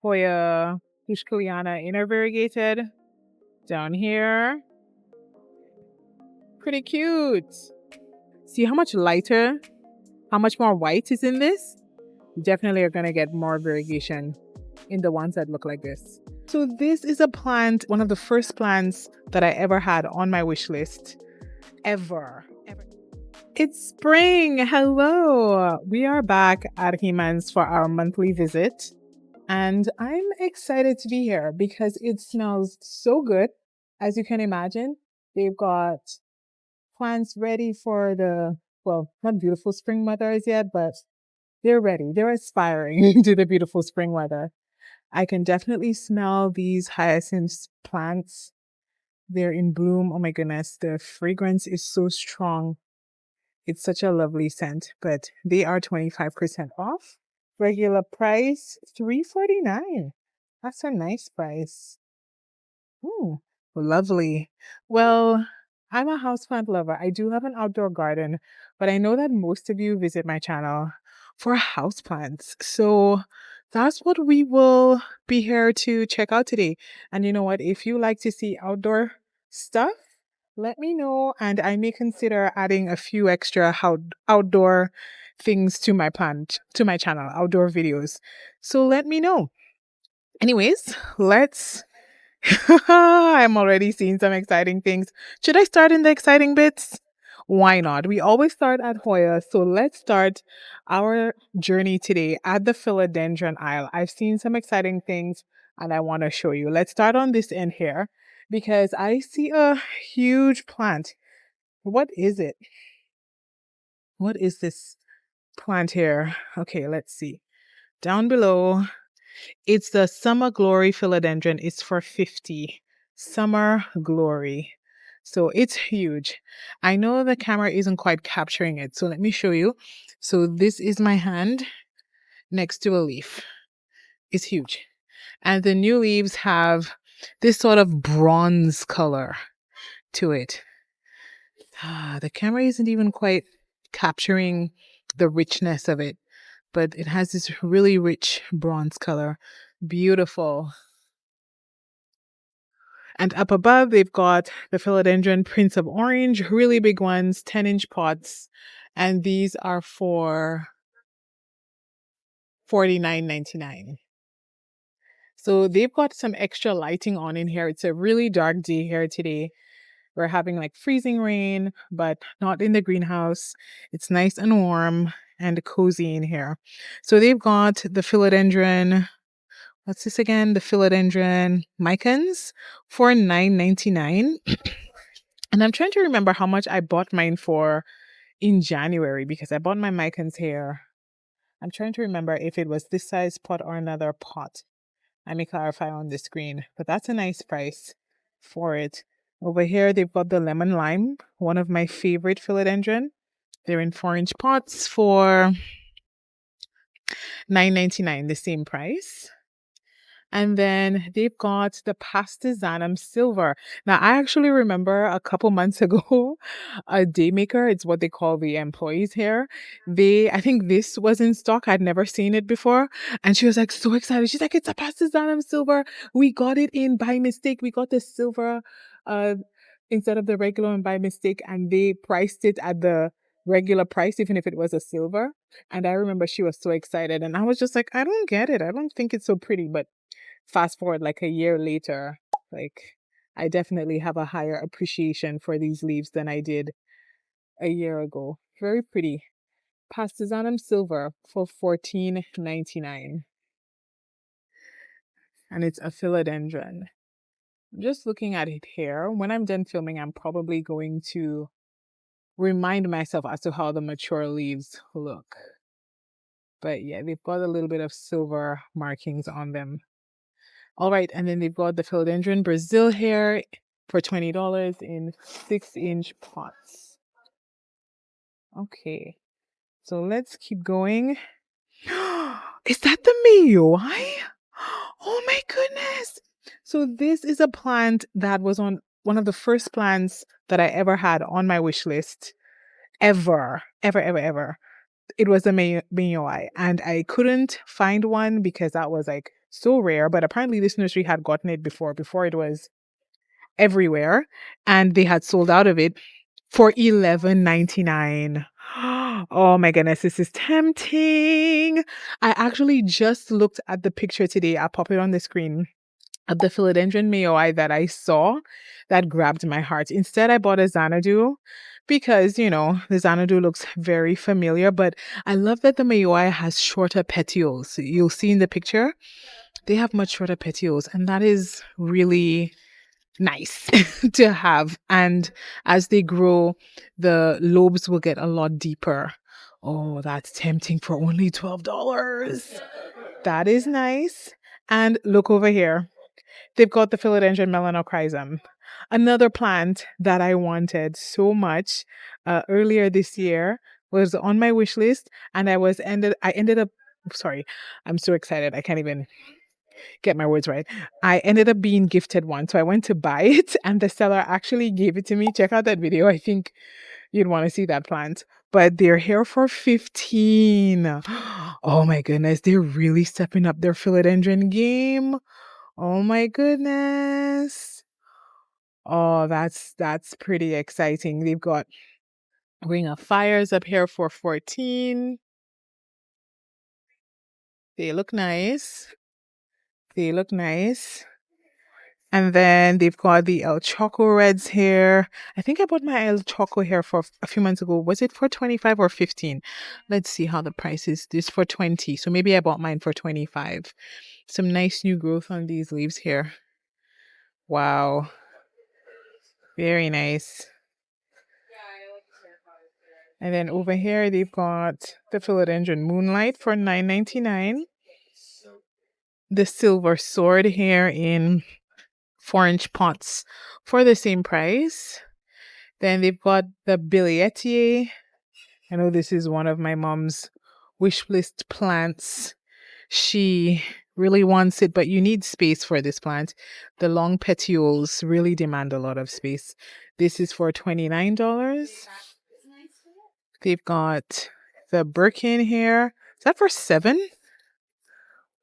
Hoya, Heuchkeliana inner variegated. Down here. Pretty cute. See how much lighter, how much more white is in this? You definitely are going to get more variegation in the ones that look like this. So this is a plant, one of the first plants that I ever had on my wish list. Ever. It's spring. Hello. We are back at hman's for our monthly visit. And I'm excited to be here because it smells so good. As you can imagine, they've got plants ready for the, well, not beautiful spring weather as yet, but they're ready. They're aspiring to the beautiful spring weather. I can definitely smell these hyacinth plants. They're in bloom. Oh my goodness, the fragrance is so strong. It's such a lovely scent, but they are 25% off. Regular price $3.49. That's a nice price. Ooh, lovely. Well, I'm a houseplant lover. I do have an outdoor garden, but I know that most of you visit my channel for houseplants. So that's what we will be here to check out today. And you know what? If you like to see outdoor stuff, let me know, and I may consider adding a few extra outdoor things to my channel, outdoor videos. So let me know. Anyways, let's I'm already seeing some exciting things. Should I start in the exciting bits? Why not? We always start at Hoya, so let's start our journey today at the philodendron aisle. I've seen some exciting things and I want to show you. Let's start on this end here because I see a huge plant. What is it? What is this plant here? Okay, let's see. Down below, it's the Summer Glory Philodendron. It's for 50. Summer Glory. So it's huge. I know the camera isn't quite capturing it, so let me show you. So this is my hand next to a leaf. It's huge. And the new leaves have this sort of bronze color to it. The camera isn't even quite capturing the richness of it, but it has this really rich bronze color. Beautiful. And up above, they've got the Philodendron Prince of Orange, really big ones, 10-inch pots. And these are for $49.99. So they've got some extra lighting on in here. It's a really dark day here today. We're having like freezing rain, but not in the greenhouse. It's nice and warm and cozy in here. So they've got the Philodendron, what's this again? The Philodendron Micans for $9.99. And I'm trying to remember how much I bought mine for in January because I bought my Micans here. I'm trying to remember if it was this size pot or another pot. I may clarify on the screen, but that's a nice price for it. Over here, they've got the lemon lime, one of my favorite philodendron. They're in 4-inch pots for $9.99, the same price. And then they've got the Pastizanum Silver. Now, I actually remember a couple months ago, a Daymaker, it's what they call the employees here. I think this was in stock. I'd never seen it before. And she was like so excited. She's like, it's a Pastizanum Silver. We got it in by mistake. We got the silver instead of the regular one by mistake. And they priced it at the regular price, even if it was a silver. And I remember she was so excited. And I was just like, I don't get it. I don't think it's so pretty. But fast forward like a year later, like I definitely have a higher appreciation for these leaves than I did a year ago. Very pretty. Pastizanum Silver for $14.99. And it's a philodendron. I'm just looking at it here. When I'm done filming, I'm probably going to remind myself as to how the mature leaves look. But yeah, they've got a little bit of silver markings on them. All right, and then they've got the Philodendron Brazil here for $20 in 6-inch pots. Okay, so let's keep going. Is that the Mayoi? Oh my goodness. So this is a plant that was on one of the first plants that I ever had on my wish list. Ever. It was a Mayoi. And I couldn't find one because that was like So rare, but apparently this nursery had gotten it before it was everywhere, and they had sold out of it for $11.99. Oh my goodness, this is tempting. I actually just looked at the picture today. I'll pop it on the screen of the philodendron mayoi that I saw that grabbed my heart. Instead, I bought a Xanadu because, you know, the Xanadu looks very familiar, but I love that the mayoi has shorter petioles. You'll see in the picture, they have much shorter petioles, and that is really nice to have. And as they grow, the lobes will get a lot deeper. Oh, that's tempting for only $12. That is nice. And look over here. They've got the philodendron melanochrysum, another plant that I wanted so much earlier this year, was on my wish list, and I ended up, sorry, I'm so excited. I can't even get my words right. I ended up being gifted one. So I went to buy it, and the seller actually gave it to me. Check out that video. I think you'd want to see that plant. But they're here for 15. Oh my goodness. They're really stepping up their philodendron game. Oh my goodness. Oh, that's pretty exciting. They've got Ring of Fires up here for 14. They look nice. They look nice. And then they've got the El Choco Reds here. I think I bought my El Choco here for a few months ago. Was it for 25 or 15? Let's see how the price is. This for 20. So maybe I bought mine for 25. Some nice new growth on these leaves here. Wow. Very nice. And then over here, they've got the Philodendron Moonlight for $9.99. The Silver Sword here in 4-inch pots for the same price. Then they've got the Billietier. I know this is one of my mom's wish list plants. She really wants it, but you need space for this plant. The long petioles really demand a lot of space. This is for $29. They've got the Birkin here. Is that for 7?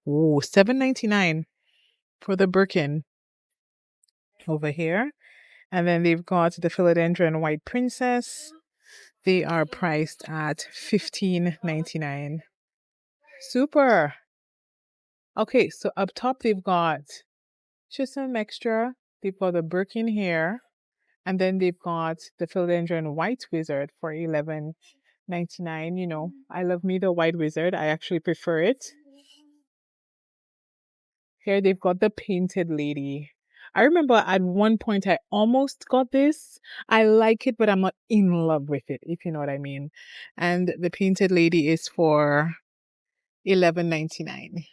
Oh, $7.99 for the Birkin over here. And then they've got the Philodendron White Princess. They are priced at $15.99. Super. Okay, so up top they've got just some extra. They've got the Birkin here. And then they've got the Philodendron White Wizard for $11.99. You know, I love me the White Wizard. I actually prefer it. Here they've got the Painted Lady. I remember at one point I almost got this. I like it, but I'm not in love with it, if you know what I mean. And the Painted Lady is for $11.99.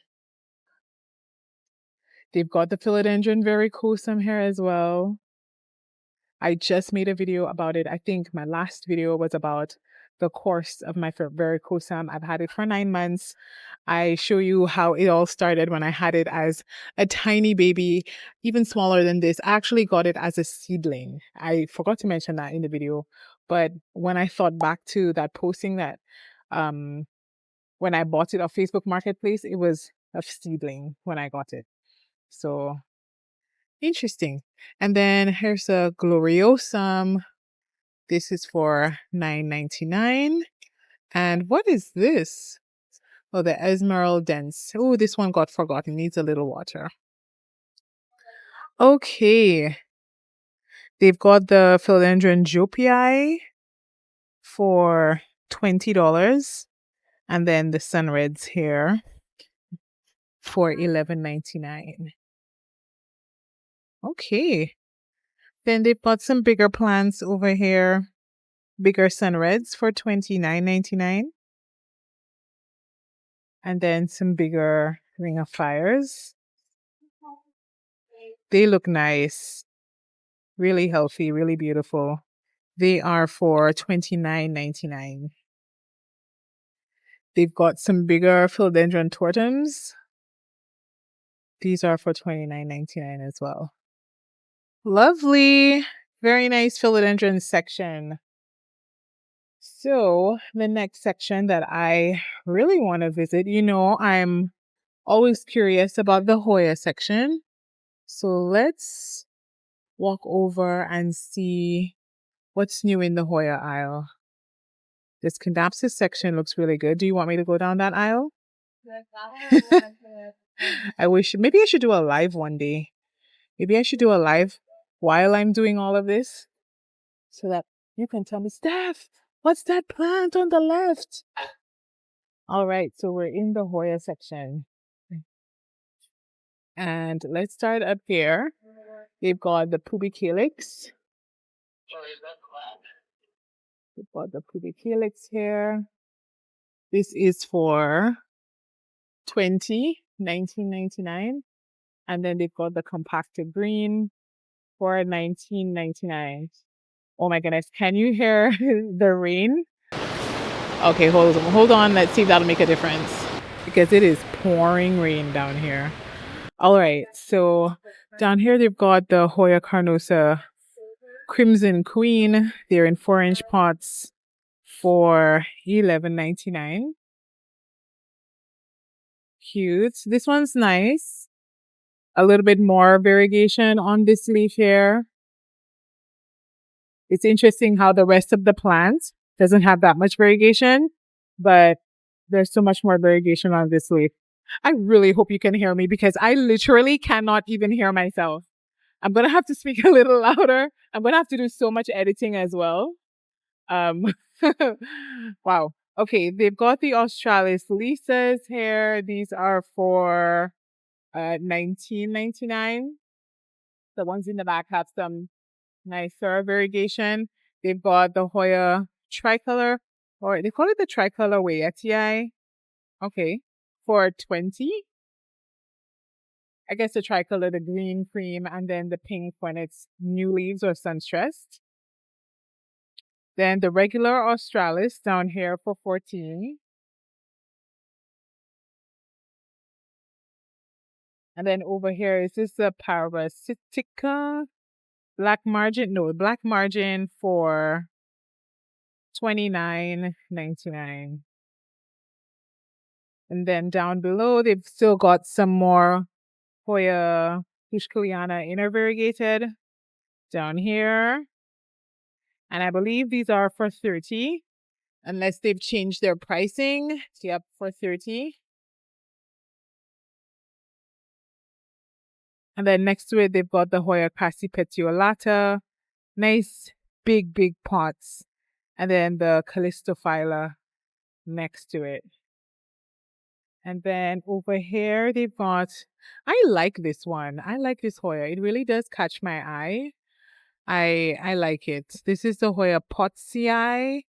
They've got the Philodendron Varicosum here as well. I just made a video about it. I think my last video was about the course of my varicosum. I've had it for 9 months. I show you how it all started when I had it as a tiny baby, even smaller than this. I actually got it as a seedling. I forgot to mention that in the video. But when I thought back to that posting that when I bought it off Facebook Marketplace, it was a seedling when I got it. So interesting. And then here's a Gloriosum. This is for $9.99. And what is this? Oh, the Esmeralda Dense. Oh, this one got forgotten. Needs a little water. Okay. They've got the Philodendron Jopii for $20. And then the Sunreds here for $11.99. Okay. Then they've got some bigger plants over here. Bigger Sunreds for $29.99. And then some bigger Ring of Fires. They look nice. Really healthy, really beautiful. They are for $29.99. They've got some bigger Philodendron Tortums. These are for $29.99 as well. Lovely. Very nice Philodendron section. So the next section that I really want to visit, you know, I'm Always curious about the Hoya section. So let's walk over and see what's new in the Hoya aisle. This Candapsis section looks really good. Do you want me to go down that aisle? I wish maybe I should do a live one day. Maybe I should do a live while I'm doing all of this so that you can tell me, Steph, what's that plant on the left? All right, so we're in the Hoya section. And let's start up here. They've got the pubicalyx. We've got the pubicalyx here. This is for $19.99. And then they've got the compacted green for $19.99. Oh my goodness, can you hear the rain? Okay, hold on. Let's see if that'll make a difference. Because it is pouring rain down here. All right, so down here they've got the Hoya carnosa Crimson Queen. They're in 4-inch pots for $11.99. Cute. This one's nice. A little bit more variegation on this leaf here. It's interesting how the rest of the plant doesn't have that much variegation, but there's so much more variegation on this leaf. I really hope you can hear me because I literally cannot even hear myself. I'm going to have to speak a little louder. I'm going to have to do so much editing as well. Wow. Okay, they've got the Australis Lisas here. These are for $19.99. The ones in the back have some nicer variegation. They've got the Hoya tricolor, or they call it the tricolor Wayeti. Okay, for 20. I guess the tricolor, the green cream, and then the pink when it's new leaves or sun stressed. Then the regular Australis down here for 14. And then over here is this the Parasitica black margin for $29.99. And then down below, they've still got some more Hoya Heuchkeliana inner variegated down here. And I believe these are for 30 unless they've changed their pricing. Yep, for 30. And then next to it, they've got the Hoya Crassipetiolata. Nice, big pots. And then the Callistophylla next to it. And then over here, they've got, I like this one. I like this Hoya. It really does catch my eye. I like it. This is the Hoya Potsii.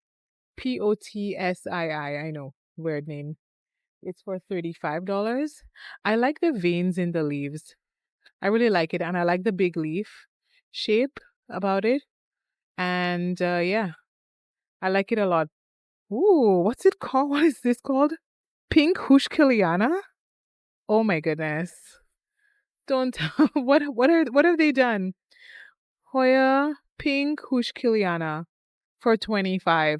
Potsii. I know, weird name. It's for $35. I like the veins in the leaves. I really like it. And I like the big leaf shape about it. And yeah, I like it a lot. Ooh, what's it called? What is this called? Pink Heuchkeliana? Oh my goodness. Don't tell. What have they done? Hoya Pink Heuchkeliana for 25.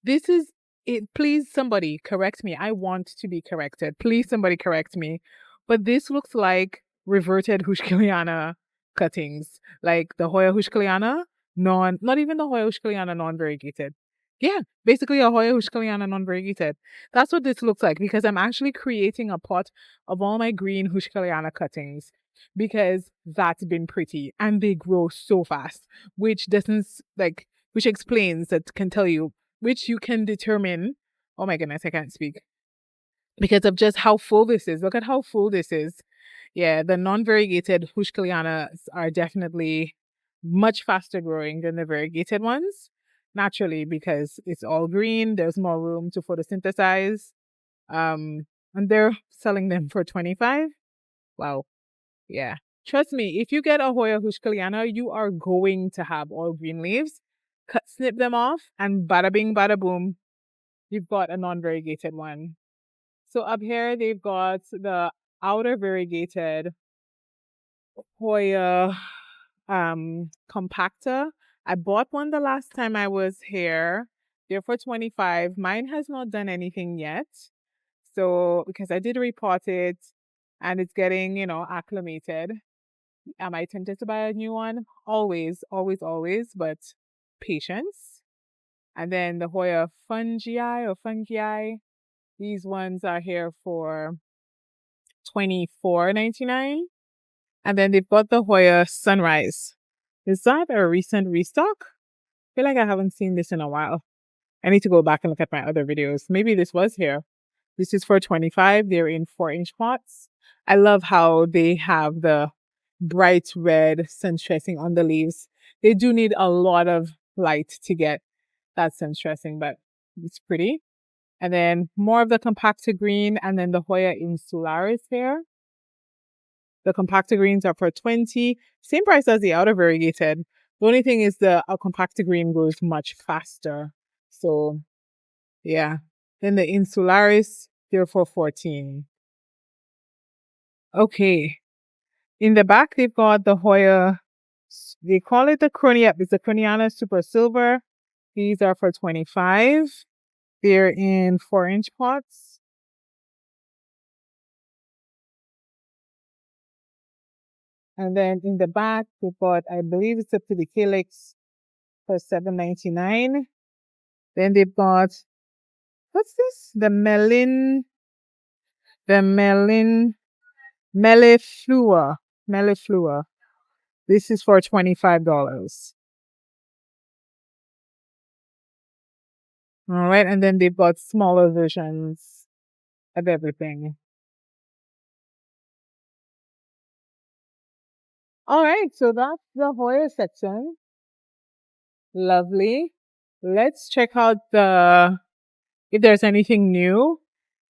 This is it. Please, somebody correct me. I want to be corrected. Please, somebody correct me. But this looks like reverted Heuchkeliana cuttings. Like the Hoya Heuchkeliana, not even the Hoya Heuchkeliana non-variegated. Yeah, basically a Hoya Heuchkeliana non-variegated. That's what this looks like because I'm actually creating a pot of all my green Heuchkeliana cuttings because that's been pretty and they grow so fast, which doesn't which explains that can tell you which you can determine. Oh my goodness, I can't speak because of just how full this is. Look at how full this is. Yeah, the non-variegated Heuchkelianas are definitely much faster growing than the variegated ones, naturally, because it's all green. There's more room to photosynthesize. And they're selling them for 25. Wow. Yeah. Trust me, if you get a Hoya Heuchkeliana, you are going to have all green leaves. Snip them off, and bada bing, bada boom, you've got a non-variegated one. So up here, they've got the outer variegated Hoya compactor. I bought one the last time I was here. They're for 25. Mine has not done anything yet. So because I did repot it, and it's getting, acclimated. Am I tempted to buy a new one? Always, always, always, but patience. And then the Hoya fungi. These ones are here for $24.99. And then they've got the Hoya Sunrise. Is that a recent restock? I feel like I haven't seen this in a while. I need to go back and look at my other videos. Maybe this was here. This is for 25. They're in 4-inch pots. I love how they have the bright red sun stressing on the leaves. They do need a lot of light to get that sun stressing, but it's pretty. And then more of the compacta green, and then the Hoya insularis here. The compacta greens are for 20. Same price as the outer variegated. The only thing is the compacta green goes much faster. So yeah. Then the insularis, they're for 14. Okay. In the back, they've got the Hoya. They call it the It's the Heuchkeliana Super Silver. These are for 25. They're in 4-inch pots. And then in the back, we've got, I believe it's a Pedichelix for $7.99. Then they've got, what's this? The Melliflua. Melliflua. This is for $25. All right. And then they've got smaller versions of everything. All right. So that's the Hoya section. Lovely. Let's check out if there's anything new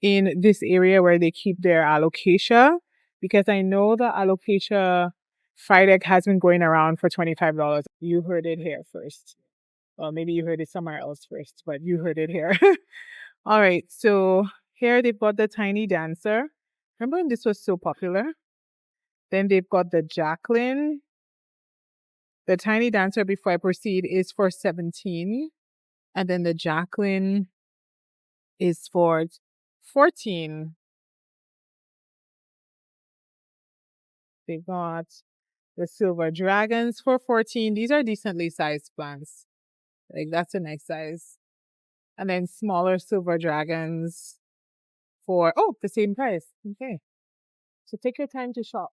in this area where they keep their Alocasia, because I know the Alocasia fried egg has been going around for $25. You heard it here first. Well, maybe you heard it somewhere else first, but you heard it here. All right, so here they've got the Tiny Dancer. Remember when this was so popular? Then they've got the Jacqueline. The Tiny Dancer, before I proceed, is for 17. And then the Jacqueline is for 14. They got the Silver Dragons for 14. These are decently sized plants. Like, that's a nice size. And then smaller Silver Dragons for, the same price. Okay. So take your time to shop.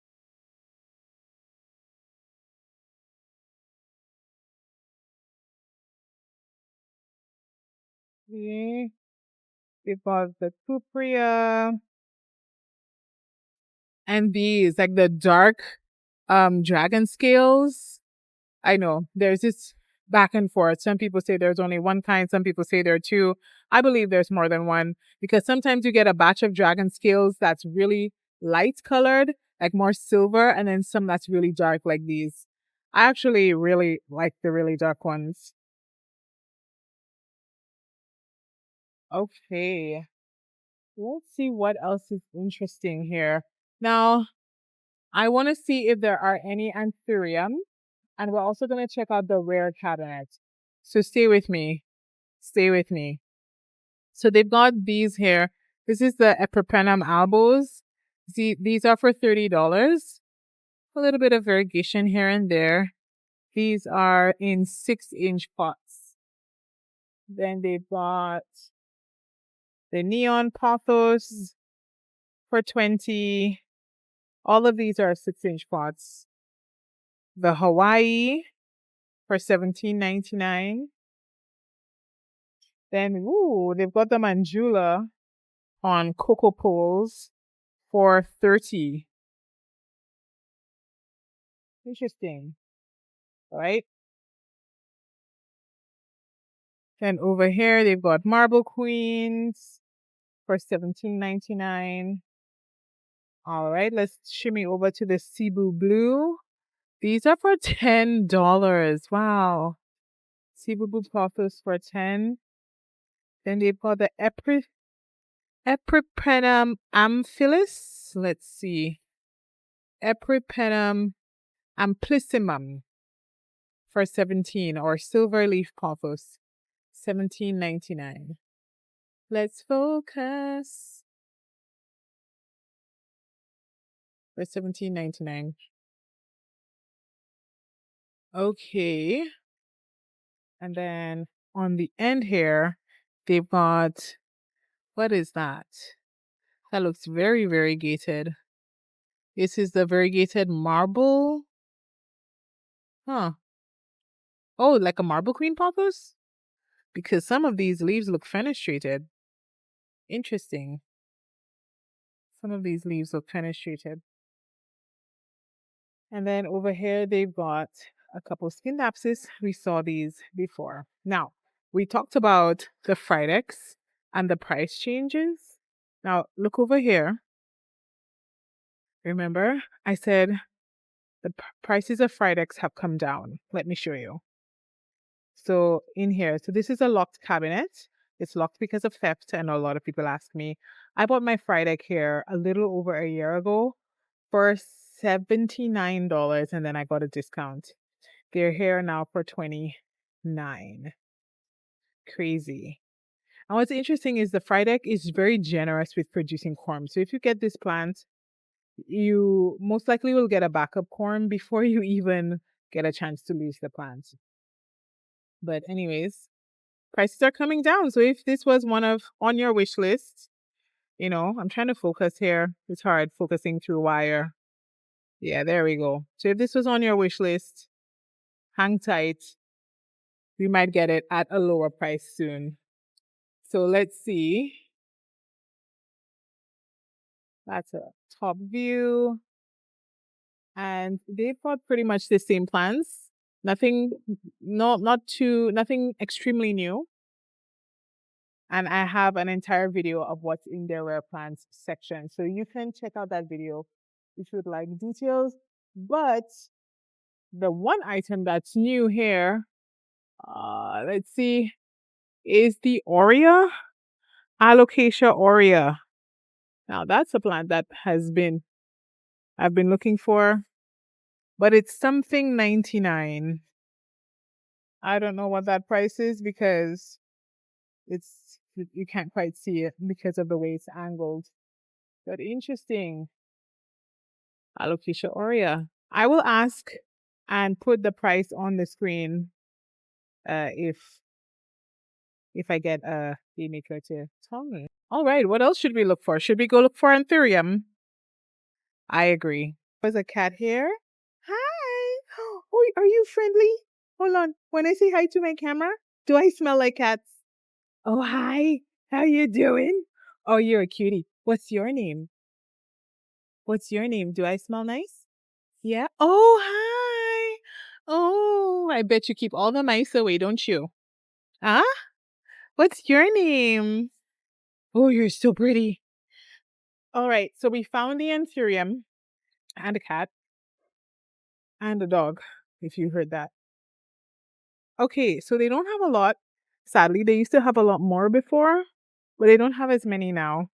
Okay. We've got the Cupria. And these, like the dark dragon scales. I know there's this back and forth. Some people say there's only one kind, some people say there are two. I believe there's more than one, because sometimes you get a batch of dragon scales that's really light colored, like more silver, and then some that's really dark, like these. I actually really like the really dark ones. Okay, let's see what else is interesting here. Now, I want to see if there are any Anthurium. And we're also going to check out the rare cabinet. So stay with me. Stay with me. So they've got these here. This is the Epipremnum albos. See, these are for $30. A little bit of variegation here and there. These are in 6-inch pots. Then they've got the Neon Pothos for 20. All of these are 6-inch pots. The Hawaii for $17.99. Then, they've got the Manjula on cocoa poles for 30. Interesting. All right. Then over here, they've got Marble Queens for $17.99. All right, let's shimmy over to the Cebu Blue. These are for $10. Wow. Cebu Blue Pothos for 10. Then they've got the Epipremnum amphilus. Let's see. Epipremnum amplissimum for 17, or silver leaf pothos, $17.99. Let's focus. for $17.99. Okay. And then on the end here, they've got, what is that? That looks very variegated. This is the variegated marble. Huh. Oh, like a marble queen pothos? Because some of these leaves look fenestrated. Interesting. Some of these leaves look fenestrated. And then over here, they've got a couple skin napses. We saw these before. Now, we talked about the Fridex and the price changes. Now, look over here. Remember, I said the prices of Fridex have come down. Let me show you. So in here, so this is a locked cabinet. It's locked because of theft, and a lot of people ask me. I bought my Fridex here a little over a year ago for $79, and then I got a discount. They're here now for $29. Crazy. And what's interesting is the Fridex is very generous with producing corm. So if you get this plant, you most likely will get a backup corm before you even get a chance to lose the plant. But anyways, prices are coming down. So if this was one of on your wish list, I'm trying to focus here. It's hard focusing through wire. Yeah, there we go. So if this was on your wish list, hang tight. We might get it at a lower price soon. So let's see. That's a top view. And they've got pretty much the same plans. Nothing, nothing extremely new. And I have an entire video of what's in their rare plants section. So you can check out that video if you'd like details. But the one item that's new here, let's see, is the Aurea, Alocasia Aurea. Now that's a plant that I've been looking for, but it's something 99. I don't know what that price is because you can't quite see it because of the way it's angled. But interesting. Alocasia aurea. I will ask and put the price on the screen if I get a maker to tell me. All right, what else should we look for? Should we go look for Anthurium? I agree. There's a cat here. Hi. Oh, are you friendly? Hold on. When I say hi to my camera, do I smell like cats? Oh, hi. How you doing? Oh, you're a cutie. What's your name? What's your name? Do I smell nice? Yeah. Oh, hi. Oh, I bet you keep all the mice away, don't you? Huh? What's your name? Oh, you're so pretty. All right. So we found the Anthurium and a cat and a dog, if you heard that. Okay. So they don't have a lot. Sadly, they used to have a lot more before, but they don't have as many now.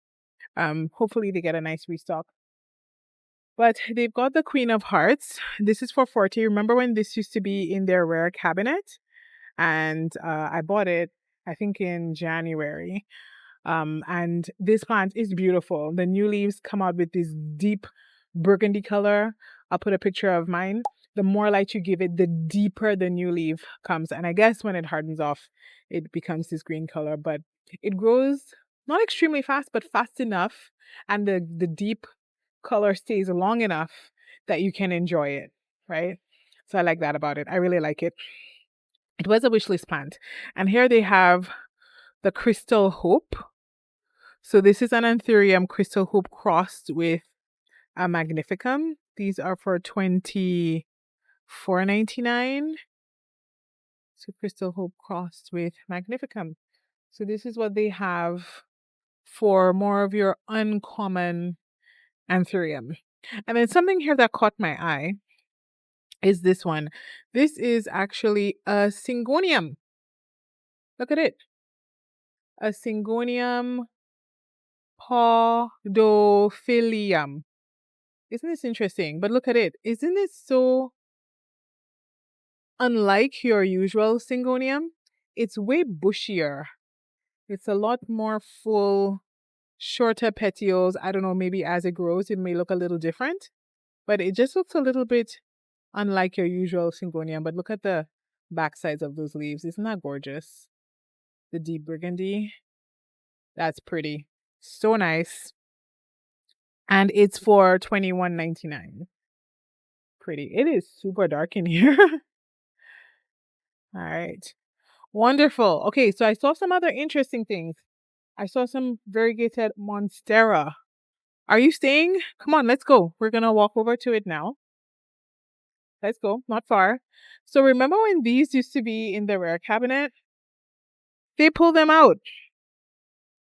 Hopefully they get a nice restock. But they've got the Queen of Hearts. This is for 40. Remember when this used to be in their rare cabinet? And I bought it, I think, in January. And this plant is beautiful. The new leaves come out with this deep burgundy color. I'll put a picture of mine. The more light you give it, the deeper the new leaf comes. And I guess when it hardens off, it becomes this green color. But it grows not extremely fast, but fast enough. And the deep color stays long enough that you can enjoy it, right? So I like that about it. I really like it. It was a wishlist plant. And here they have the Crystal Hope. So this is an Anthurium Crystal Hope crossed with a Magnificum. These are for $24.99. So Crystal Hope crossed with Magnificum. So this is what they have for more of your uncommon Anthurium. And then something here that caught my eye is this one. This is actually a Syngonium. Look at it. A Syngonium Podophilium. Isn't this interesting? But look at it. Isn't it so unlike your usual Syngonium? It's way bushier. It's a lot more full, shorter petioles. I don't know, maybe as it grows, it may look a little different. but it just looks a little bit unlike your usual syngonium. But look at the back sides of those leaves. Isn't that gorgeous? The deep burgundy. That's pretty. So nice. And it's for $21.99. Pretty. It is super dark in here. All right. Wonderful. Okay, so I saw some other interesting things. I saw some variegated Monstera. Are you staying? Come on, let's go. We're going to walk over to it now. Let's go. Not far. So remember when these used to be in the rare cabinet? They pulled them out.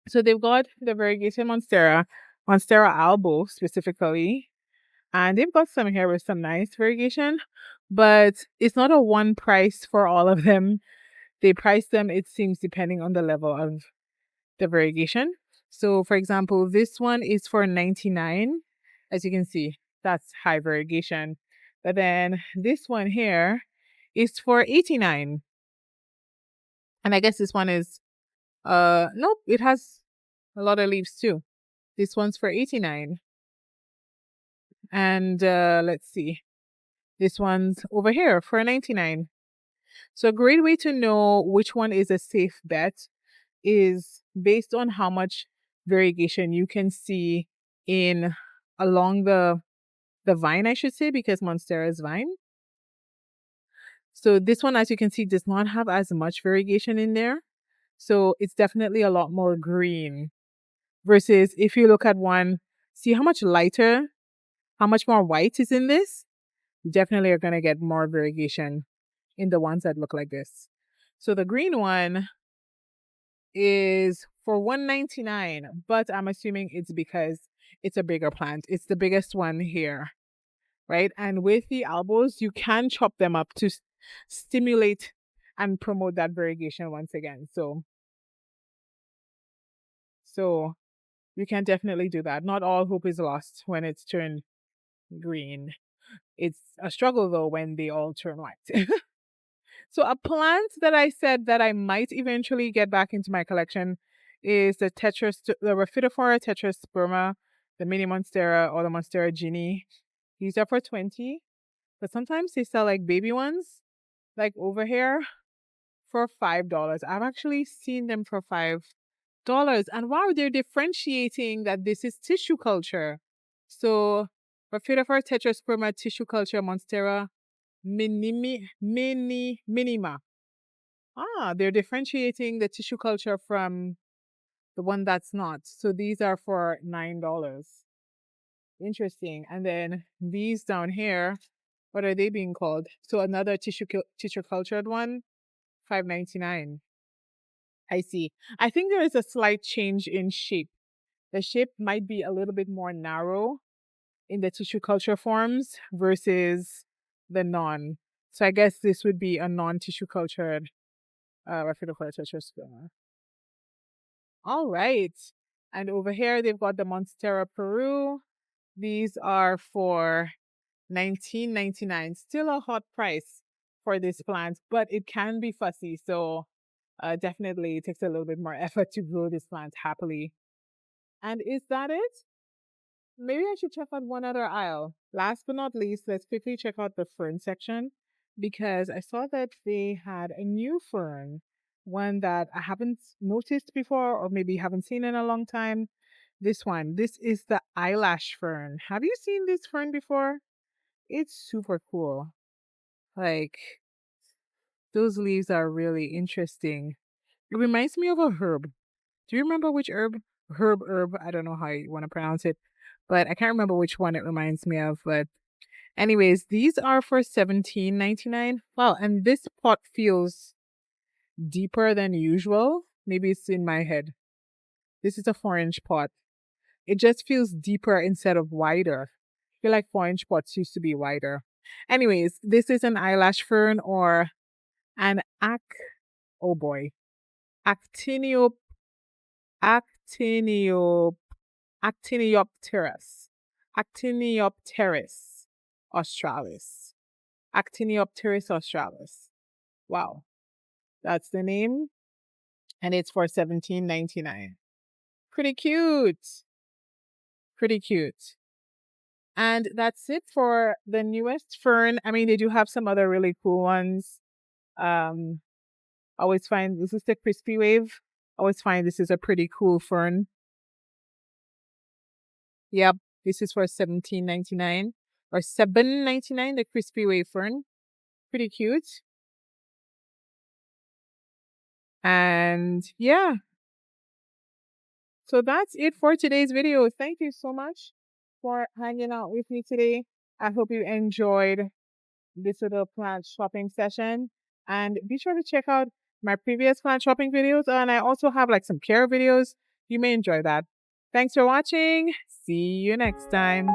So they've got the variegated Monstera, Monstera albo specifically. And they've got some here with some nice variegation. But it's not a one price for all of them. They price them, it seems, depending on the level of the variegation. So, for example, this one is for 99. As you can see, that's high variegation. But then this one here is for 89. And I guess this one is, nope, it has a lot of leaves too. This one's for 89. And let's see, this one's over here for 99. So a great way to know which one is a safe bet is based on how much variegation you can see in along the vine, I should say, because Monstera is vine. So this one, as you can see, does not have as much variegation in there. So it's definitely a lot more green versus if you look at one, see how much lighter, how much more white is in this? You definitely are going to get more variegation in the ones that look like this. So the green one is for $199, but I'm assuming it's because it's a bigger plant. It's the biggest one here, right? And with the elbows, you can chop them up to stimulate and promote that variegation once again. So you can definitely do that. Not all hope is lost when it's turned green. It's a struggle though when they all turn white. So a plant that I said that I might eventually get back into my collection is the Rhaphidophora tetrasperma, the mini Monstera or the Monstera Ginny. These are for 20, but sometimes they sell like baby ones, like over here, for $5. I've actually seen them for $5. And wow, they're differentiating that this is tissue culture. So Rhaphidophora tetrasperma tissue culture Monstera minima. They're differentiating the tissue culture from the one that's not. So these are for $9. Interesting. And then these down here, what are they being called? So another tissue cultured one, $5.99. I see. I think there is a slight change in shape. The shape might be a little bit more narrow in the tissue culture forms versus the non. So I guess this would be a non-tissue cultured Rhaphidophora tetrasperma. All right. And over here, they've got the Monstera Peru. These are for $19.99. Still a hot price for this plant, but it can be fussy. So definitely it takes a little bit more effort to grow this plant happily. And is that it? Maybe I should check out one other aisle. Last but not least, let's quickly check out the fern section because I saw that they had a new fern, one that I haven't noticed before or maybe haven't seen in a long time. This one, this is the eyelash fern. Have you seen this fern before? It's super cool. Like, those leaves are really interesting. It reminds me of a herb. Do you remember which herb? Herb. I don't know how you want to pronounce it, but I can't remember which one it reminds me of. But anyways, these are for $17.99. Wow, and this pot feels deeper than usual. Maybe it's in my head. This is a 4-inch pot. It just feels deeper instead of wider. I feel like 4-inch pots used to be wider. Anyways, this is an eyelash fern or an oh boy, actiniop actiniop Actiniopteris. Actiniopteris australis. Actiniopteris australis. Wow. That's the name. And it's for $17.99. Pretty cute. Pretty cute. And that's it for the newest fern. I mean, they do have some other really cool ones. Um, always find this is the crispy wave. Always find this is a pretty cool fern. Yep, this is for $17.99 or $7.99. The crispy wave fern, pretty cute. And yeah, so that's it for today's video. Thank you so much for hanging out with me today. I hope you enjoyed this little plant shopping session. And be sure to check out my previous plant shopping videos. And I also have like some care videos. You may enjoy that. Thanks for watching. See you next time.